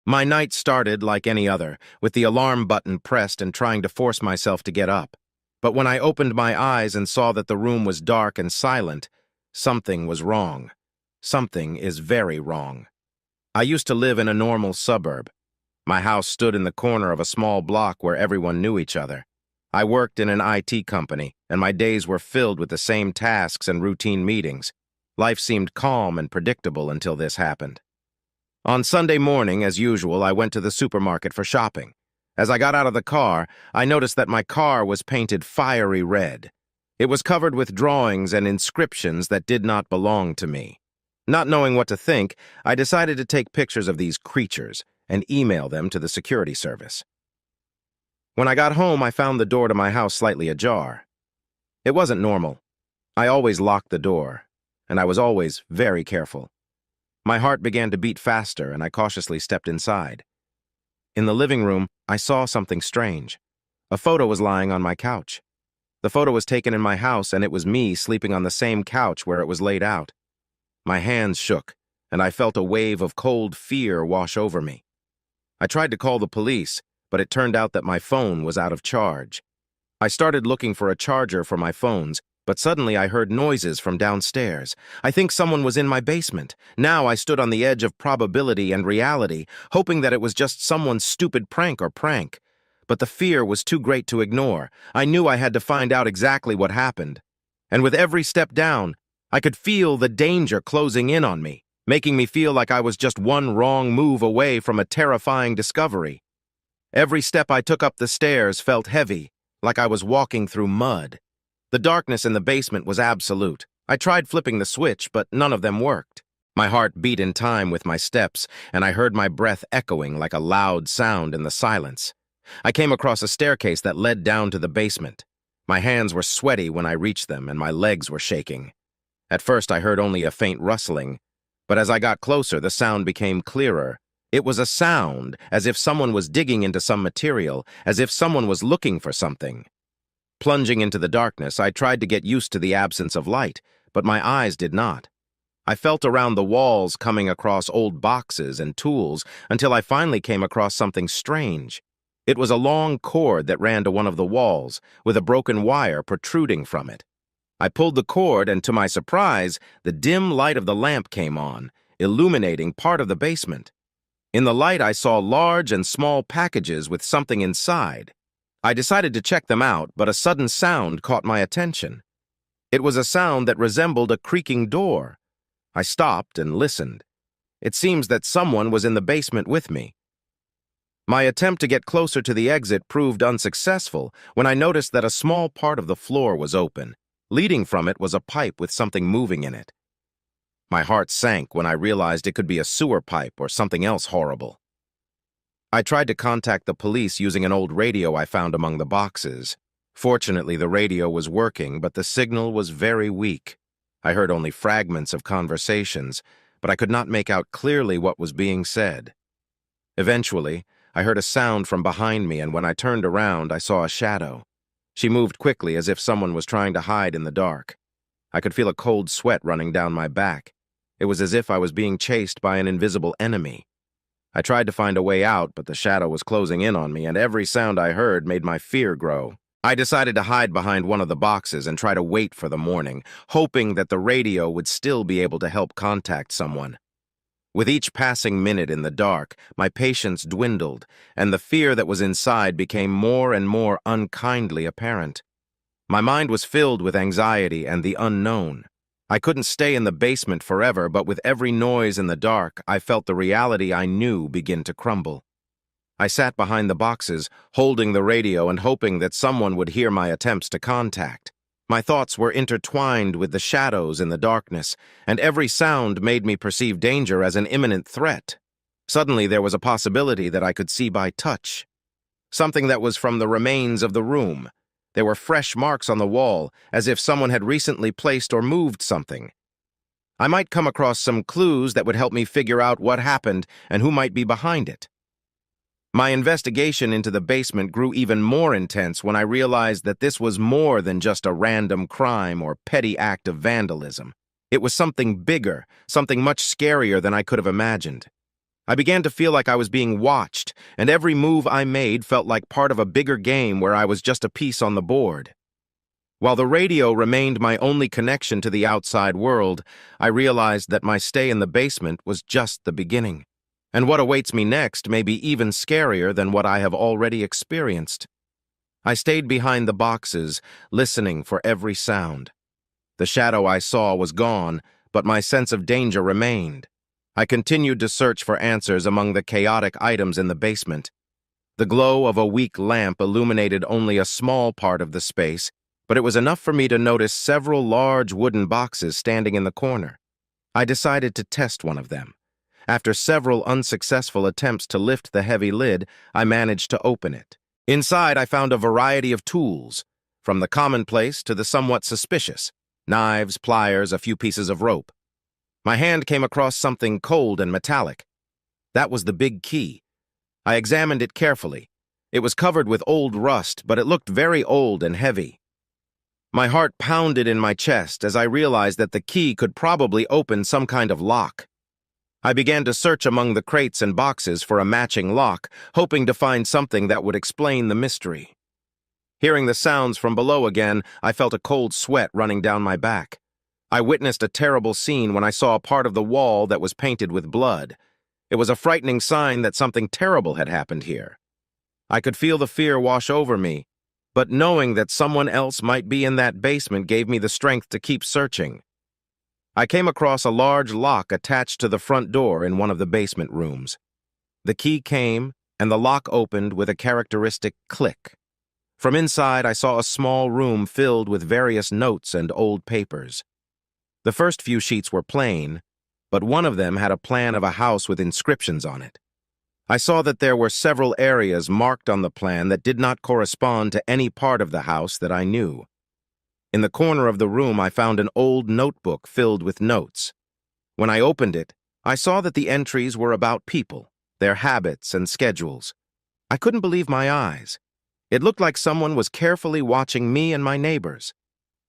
My night started like any other, with the alarm button pressed and trying to force myself to get up. But when I opened my eyes and saw that the room was dark and silent, something was wrong. Something is very wrong. I used to live in a normal suburb. My house stood in the corner of a small block where everyone knew each other. I worked in an IT company, and my days were filled with the same tasks and routine meetings. Life seemed calm and predictable until this happened. On Sunday morning, as usual, I went to the supermarket for shopping. As I got out of the car, I noticed that my car was painted fiery red. It was covered with drawings and inscriptions that did not belong to me. Not knowing what to think, I decided to take pictures of these creatures and email them to the security service. When I got home, I found the door to my house slightly ajar. It wasn't normal. I always locked the door, and I was always very careful. My heart began to beat faster, and I cautiously stepped inside. In the living room, I saw something strange. A photo was lying on my couch. The photo was taken in my house, and it was me sleeping on the same couch where it was laid out. My hands shook, and I felt a wave of cold fear wash over me. I tried to call the police, but it turned out that my phone was out of charge. I started looking for a charger for my phones, but suddenly I heard noises from downstairs. I think someone was in my basement. Now I stood on the edge of probability and reality, hoping that it was just someone's stupid prank. But the fear was too great to ignore. I knew I had to find out exactly what happened. And with every step down, I could feel the danger closing in on me, making me feel like I was just one wrong move away from a terrifying discovery. Every step I took up the stairs felt heavy, like I was walking through mud. The darkness in the basement was absolute. I tried flipping the switch, but none of them worked. My heart beat in time with my steps, and I heard my breath echoing like a loud sound in the silence. I came across a staircase that led down to the basement. My hands were sweaty when I reached them, and my legs were shaking. At first, I heard only a faint rustling, but as I got closer, the sound became clearer. It was a sound as if someone was digging into some material, as if someone was looking for something. Plunging into the darkness, I tried to get used to the absence of light, but my eyes did not. I felt around the walls, coming across old boxes and tools, until I finally came across something strange. It was a long cord that ran to one of the walls, with a broken wire protruding from it. I pulled the cord, and to my surprise, the dim light of the lamp came on, illuminating part of the basement. In the light, I saw large and small packages with something inside. I decided to check them out, but a sudden sound caught my attention. It was a sound that resembled a creaking door. I stopped and listened. It seems that someone was in the basement with me. My attempt to get closer to the exit proved unsuccessful when I noticed that a small part of the floor was open. Leading from it was a pipe with something moving in it. My heart sank when I realized it could be a sewer pipe or something else horrible. I tried to contact the police using an old radio I found among the boxes. Fortunately, the radio was working, but the signal was very weak. I heard only fragments of conversations, but I could not make out clearly what was being said. Eventually, I heard a sound from behind me, and when I turned around, I saw a shadow. She moved quickly as if someone was trying to hide in the dark. I could feel a cold sweat running down my back. It was as if I was being chased by an invisible enemy. I tried to find a way out, but the shadow was closing in on me, and every sound I heard made my fear grow. I decided to hide behind one of the boxes and try to wait for the morning, hoping that the radio would still be able to help contact someone. With each passing minute in the dark, my patience dwindled, and the fear that was inside became more and more unkindly apparent. My mind was filled with anxiety and the unknown. I couldn't stay in the basement forever, but with every noise in the dark, I felt the reality I knew begin to crumble. I sat behind the boxes, holding the radio and hoping that someone would hear my attempts to contact. My thoughts were intertwined with the shadows in the darkness, and every sound made me perceive danger as an imminent threat. Suddenly, there was a possibility that I could see by touch. Something that was from the remains of the room. There were fresh marks on the wall, as if someone had recently placed or moved something. I might come across some clues that would help me figure out what happened and who might be behind it. My investigation into the basement grew even more intense when I realized that this was more than just a random crime or petty act of vandalism. It was something bigger, something much scarier than I could have imagined. I began to feel like I was being watched, and every move I made felt like part of a bigger game where I was just a piece on the board. While the radio remained my only connection to the outside world, I realized that my stay in the basement was just the beginning. And what awaits me next may be even scarier than what I have already experienced. I stayed behind the boxes, listening for every sound. The shadow I saw was gone, but my sense of danger remained. I continued to search for answers among the chaotic items in the basement. The glow of a weak lamp illuminated only a small part of the space, but it was enough for me to notice several large wooden boxes standing in the corner. I decided to test one of them. After several unsuccessful attempts to lift the heavy lid, I managed to open it. Inside, I found a variety of tools, from the commonplace to the somewhat suspicious: knives, pliers, a few pieces of rope. My hand came across something cold and metallic. That was the big key. I examined it carefully. It was covered with old rust, but it looked very old and heavy. My heart pounded in my chest as I realized that the key could probably open some kind of lock. I began to search among the crates and boxes for a matching lock, hoping to find something that would explain the mystery. Hearing the sounds from below again, I felt a cold sweat running down my back. I witnessed a terrible scene when I saw a part of the wall that was painted with blood. It was a frightening sign that something terrible had happened here. I could feel the fear wash over me, but knowing that someone else might be in that basement gave me the strength to keep searching. I came across a large lock attached to the front door in one of the basement rooms. The key came, and the lock opened with a characteristic click. From inside, I saw a small room filled with various notes and old papers. The first few sheets were plain, but one of them had a plan of a house with inscriptions on it. I saw that there were several areas marked on the plan that did not correspond to any part of the house that I knew. In the corner of the room, I found an old notebook filled with notes. When I opened it, I saw that the entries were about people, their habits and schedules. I couldn't believe my eyes. It looked like someone was carefully watching me and my neighbors.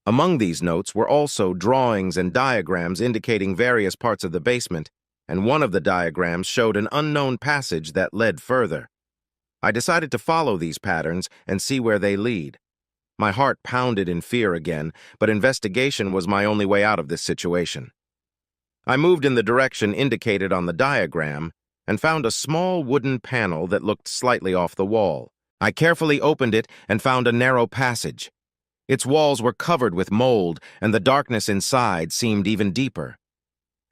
Among these notes were also drawings and diagrams indicating various parts of the basement, and one of the diagrams showed an unknown passage that led further. I decided to follow these patterns and see where they lead. My heart pounded in fear again, but investigation was my only way out of this situation. I moved in the direction indicated on the diagram and found a small wooden panel that looked slightly off the wall. I carefully opened it and found a narrow passage. Its walls were covered with mold, and the darkness inside seemed even deeper.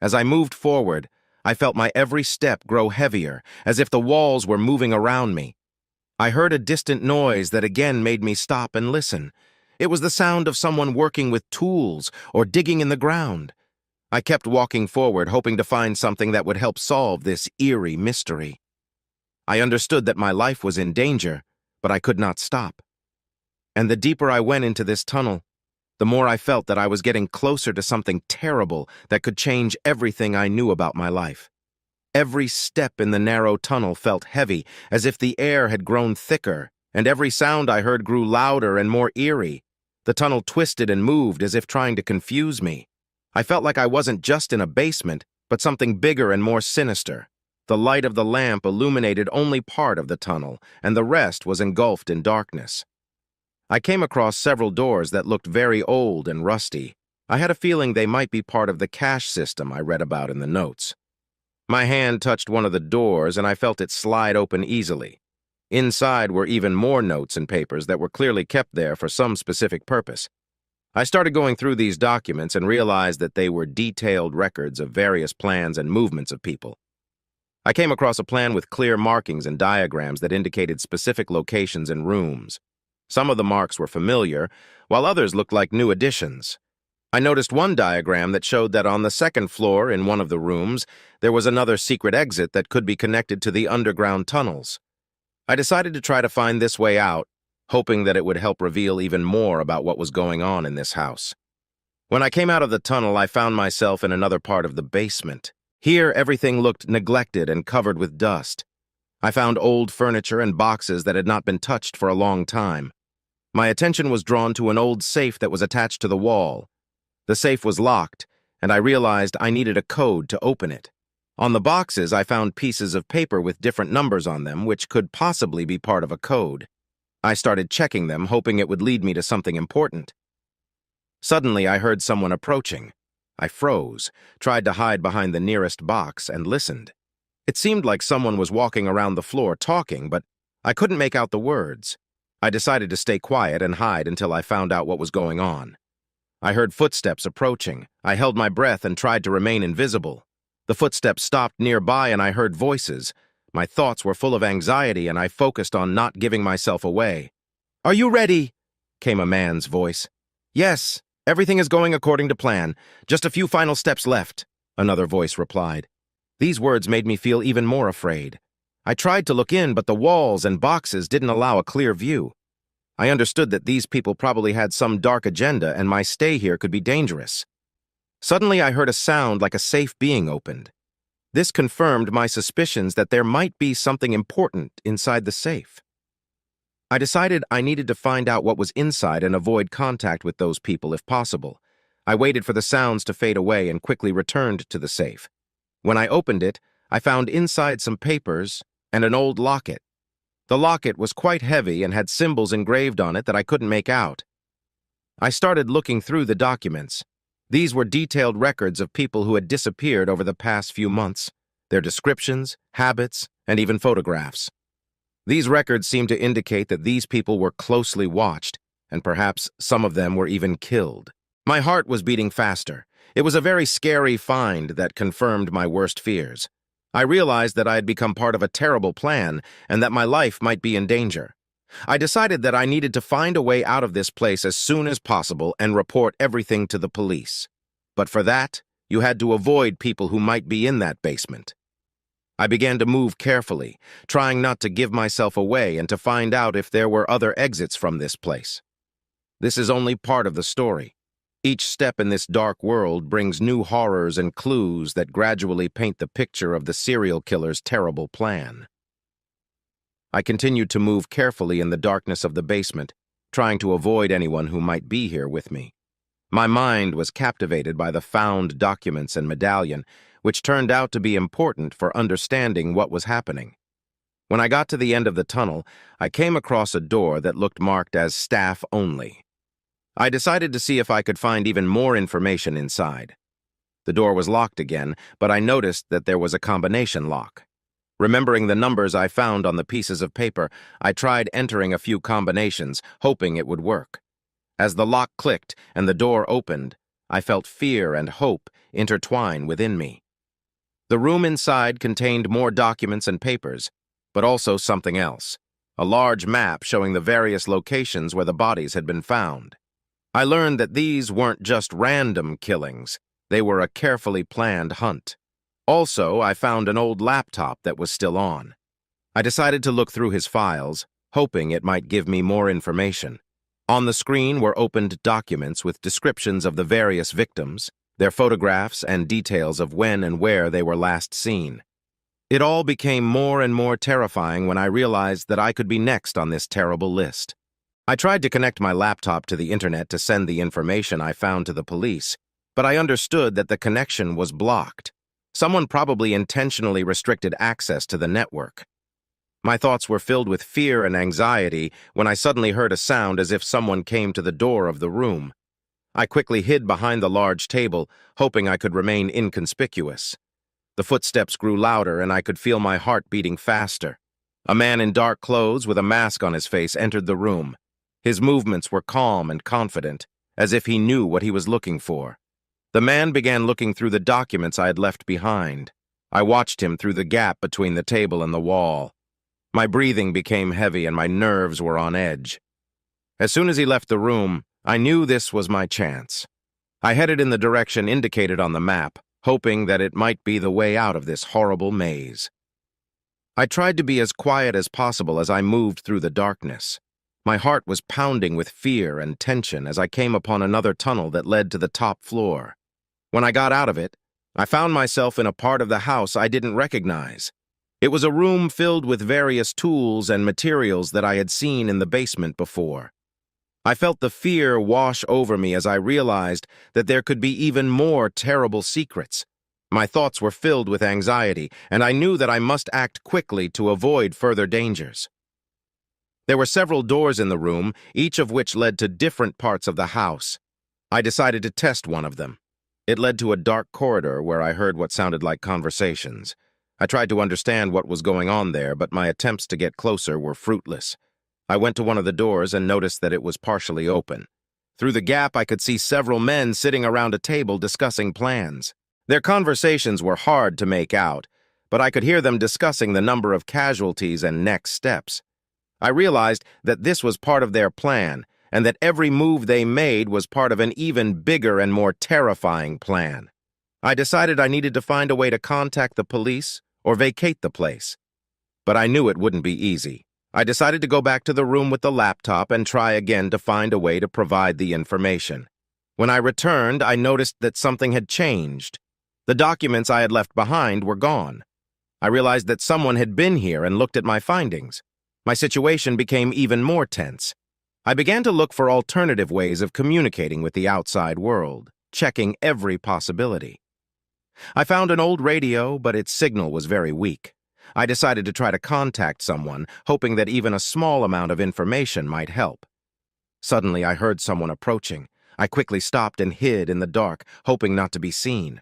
As I moved forward, I felt my every step grow heavier, as if the walls were moving around me. I heard a distant noise that again made me stop and listen. It was the sound of someone working with tools or digging in the ground. I kept walking forward, hoping to find something that would help solve this eerie mystery. I understood that my life was in danger, but I could not stop. And the deeper I went into this tunnel, the more I felt that I was getting closer to something terrible that could change everything I knew about my life. Every step in the narrow tunnel felt heavy, as if the air had grown thicker, and every sound I heard grew louder and more eerie. The tunnel twisted and moved as if trying to confuse me. I felt like I wasn't just in a basement, but something bigger and more sinister. The light of the lamp illuminated only part of the tunnel, and the rest was engulfed in darkness. I came across several doors that looked very old and rusty. I had a feeling they might be part of the cash system I read about in the notes. My hand touched one of the doors, and I felt it slide open easily. Inside were even more notes and papers that were clearly kept there for some specific purpose. I started going through these documents and realized that they were detailed records of various plans and movements of people. I came across a plan with clear markings and diagrams that indicated specific locations and rooms. Some of the marks were familiar, while others looked like new additions. I noticed one diagram that showed that on the second floor in one of the rooms, there was another secret exit that could be connected to the underground tunnels. I decided to try to find this way out, hoping that it would help reveal even more about what was going on in this house. When I came out of the tunnel, I found myself in another part of the basement. Here, everything looked neglected and covered with dust. I found old furniture and boxes that had not been touched for a long time. My attention was drawn to an old safe that was attached to the wall. The safe was locked, and I realized I needed a code to open it. On the boxes, I found pieces of paper with different numbers on them, which could possibly be part of a code. I started checking them, hoping it would lead me to something important. Suddenly, I heard someone approaching. I froze, tried to hide behind the nearest box, and listened. It seemed like someone was walking around the floor talking, but I couldn't make out the words. I decided to stay quiet and hide until I found out what was going on. I heard footsteps approaching. I held my breath and tried to remain invisible. The footsteps stopped nearby and I heard voices. My thoughts were full of anxiety and I focused on not giving myself away. "Are you ready?" came a man's voice. "Yes, everything is going according to plan. Just a few final steps left," another voice replied. These words made me feel even more afraid. I tried to look in, but the walls and boxes didn't allow a clear view. I understood that these people probably had some dark agenda and my stay here could be dangerous. Suddenly, I heard a sound like a safe being opened. This confirmed my suspicions that there might be something important inside the safe. I decided I needed to find out what was inside and avoid contact with those people if possible. I waited for the sounds to fade away and quickly returned to the safe. When I opened it, I found inside some papers and an old locket. The locket was quite heavy and had symbols engraved on it that I couldn't make out. I started looking through the documents. These were detailed records of people who had disappeared over the past few months, their descriptions, habits, and even photographs. These records seemed to indicate that these people were closely watched, and perhaps some of them were even killed. My heart was beating faster. It was a very scary find that confirmed my worst fears. I realized that I had become part of a terrible plan and that my life might be in danger. I decided that I needed to find a way out of this place as soon as possible and report everything to the police. But for that, you had to avoid people who might be in that basement. I began to move carefully, trying not to give myself away and to find out if there were other exits from this place. This is only part of the story. Each step in this dark world brings new horrors and clues that gradually paint the picture of the serial killer's terrible plan. I continued to move carefully in the darkness of the basement, trying to avoid anyone who might be here with me. My mind was captivated by the found documents and medallion, which turned out to be important for understanding what was happening. When I got to the end of the tunnel, I came across a door that looked marked as staff only. I decided to see if I could find even more information inside. The door was locked again, but I noticed that there was a combination lock. Remembering the numbers I found on the pieces of paper, I tried entering a few combinations, hoping it would work. As the lock clicked and the door opened, I felt fear and hope intertwine within me. The room inside contained more documents and papers, but also something else, a large map showing the various locations where the bodies had been found. I learned that these weren't just random killings, they were a carefully planned hunt. Also, I found an old laptop that was still on. I decided to look through his files, hoping it might give me more information. On the screen were opened documents with descriptions of the various victims, their photographs, and details of when and where they were last seen. It all became more and more terrifying when I realized that I could be next on this terrible list. I tried to connect my laptop to the internet to send the information I found to the police, but I understood that the connection was blocked. Someone probably intentionally restricted access to the network. My thoughts were filled with fear and anxiety when I suddenly heard a sound as if someone came to the door of the room. I quickly hid behind the large table, hoping I could remain inconspicuous. The footsteps grew louder and I could feel my heart beating faster. A man in dark clothes with a mask on his face entered the room. His movements were calm and confident, as if he knew what he was looking for. The man began looking through the documents I had left behind. I watched him through the gap between the table and the wall. My breathing became heavy and my nerves were on edge. As soon as he left the room, I knew this was my chance. I headed in the direction indicated on the map, hoping that it might be the way out of this horrible maze. I tried to be as quiet as possible as I moved through the darkness. My heart was pounding with fear and tension as I came upon another tunnel that led to the top floor. When I got out of it, I found myself in a part of the house I didn't recognize. It was a room filled with various tools and materials that I had seen in the basement before. I felt the fear wash over me as I realized that there could be even more terrible secrets. My thoughts were filled with anxiety, and I knew that I must act quickly to avoid further dangers. There were several doors in the room, each of which led to different parts of the house. I decided to test one of them. It led to a dark corridor where I heard what sounded like conversations. I tried to understand what was going on there, but my attempts to get closer were fruitless. I went to one of the doors and noticed that it was partially open. Through the gap, I could see several men sitting around a table discussing plans. Their conversations were hard to make out, but I could hear them discussing the number of casualties and next steps. I realized that this was part of their plan, and that every move they made was part of an even bigger and more terrifying plan. I decided I needed to find a way to contact the police or vacate the place. But I knew it wouldn't be easy. I decided to go back to the room with the laptop and try again to find a way to provide the information. When I returned, I noticed that something had changed. The documents I had left behind were gone. I realized that someone had been here and looked at my findings. My situation became even more tense. I began to look for alternative ways of communicating with the outside world, checking every possibility. I found an old radio, but its signal was very weak. I decided to try to contact someone, hoping that even a small amount of information might help. Suddenly, I heard someone approaching. I quickly stopped and hid in the dark, hoping not to be seen.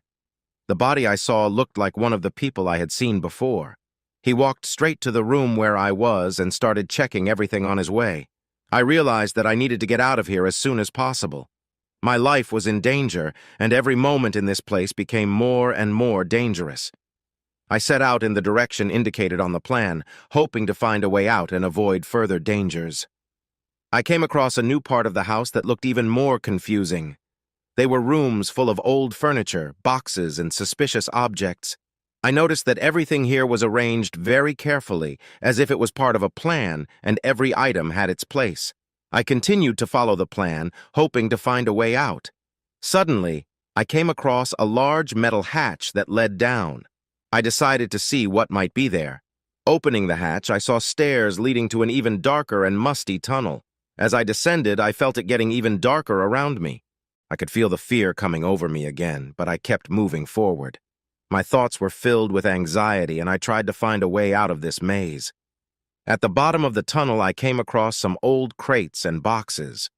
The body I saw looked like one of the people I had seen before. He walked straight to the room where I was and started checking everything on his way. I realized that I needed to get out of here as soon as possible. My life was in danger, and every moment in this place became more and more dangerous. I set out in the direction indicated on the plan, hoping to find a way out and avoid further dangers. I came across a new part of the house that looked even more confusing. They were rooms full of old furniture, boxes, and suspicious objects. I noticed that everything here was arranged very carefully, as if it was part of a plan, and every item had its place. I continued to follow the plan, hoping to find a way out. Suddenly, I came across a large metal hatch that led down. I decided to see what might be there. Opening the hatch, I saw stairs leading to an even darker and musty tunnel. As I descended, I felt it getting even darker around me. I could feel the fear coming over me again, but I kept moving forward. My thoughts were filled with anxiety, and I tried to find a way out of this maze. At the bottom of the tunnel, I came across some old crates and boxes.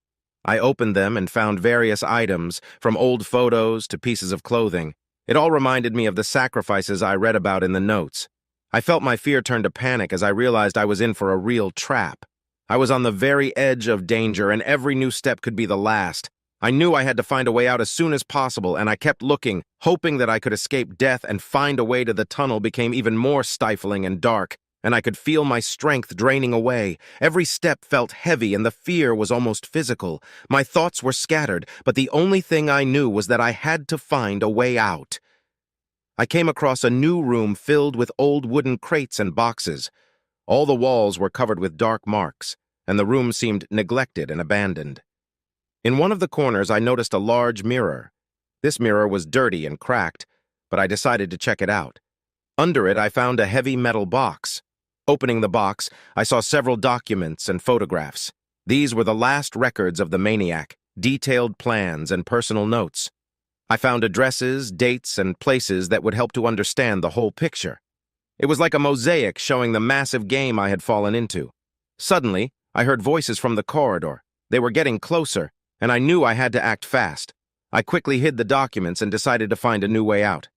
I opened them and found various items, from old photos to pieces of clothing. It all reminded me of the sacrifices I read about in the notes. I felt my fear turn to panic as I realized I was in for a real trap. I was on the very edge of danger, and every new step could be the last. I knew I had to find a way out as soon as possible, and I kept looking, hoping that I could escape death and find a way to the tunnel became even more stifling and dark, and I could feel my strength draining away. Every step felt heavy, and the fear was almost physical. My thoughts were scattered, but the only thing I knew was that I had to find a way out. I came across a new room filled with old wooden crates and boxes. All the walls were covered with dark marks, and the room seemed neglected and abandoned. In one of the corners, I noticed a large mirror. This mirror was dirty and cracked, but I decided to check it out. Under it, I found a heavy metal box. Opening the box, I saw several documents and photographs. These were the last records of the maniac, detailed plans and personal notes. I found addresses, dates, and places that would help to understand the whole picture. It was like a mosaic showing the massive game I had fallen into. Suddenly, I heard voices from the corridor. They were getting closer, and I knew I had to act fast. I quickly hid the documents and decided to find a new way out.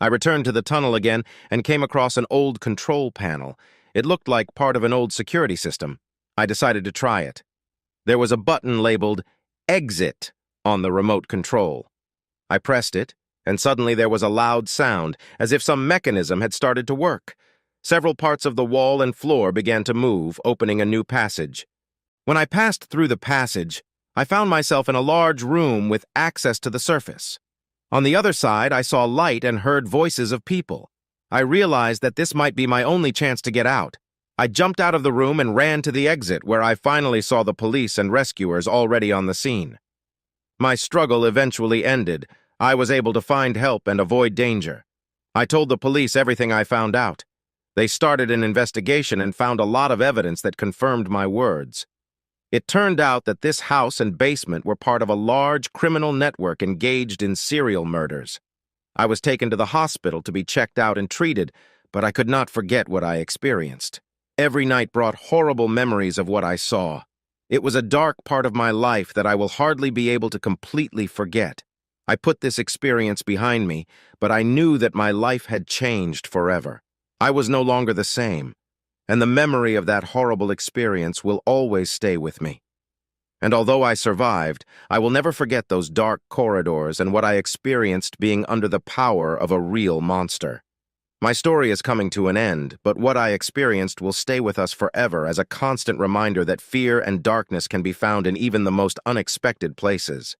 I returned to the tunnel again and came across an old control panel. It looked like part of an old security system. I decided to try it. There was a button labeled Exit on the remote control. I pressed it, and suddenly there was a loud sound, as if some mechanism had started to work. Several parts of the wall and floor began to move, opening a new passage. When I passed through the passage, I found myself in a large room with access to the surface. On the other side, I saw light and heard voices of people. I realized that this might be my only chance to get out. I jumped out of the room and ran to the exit, where I finally saw the police and rescuers already on the scene. My struggle eventually ended. I was able to find help and avoid danger. I told the police everything I found out. They started an investigation and found a lot of evidence that confirmed my words. It turned out that this house and basement were part of a large criminal network engaged in serial murders. I was taken to the hospital to be checked out and treated, but I could not forget what I experienced. Every night brought horrible memories of what I saw. It was a dark part of my life that I will hardly be able to completely forget. I put this experience behind me, but I knew that my life had changed forever. I was no longer the same, and the memory of that horrible experience will always stay with me. And although I survived, I will never forget those dark corridors and what I experienced being under the power of a real monster. My story is coming to an end, but what I experienced will stay with us forever as a constant reminder that fear and darkness can be found in even the most unexpected places.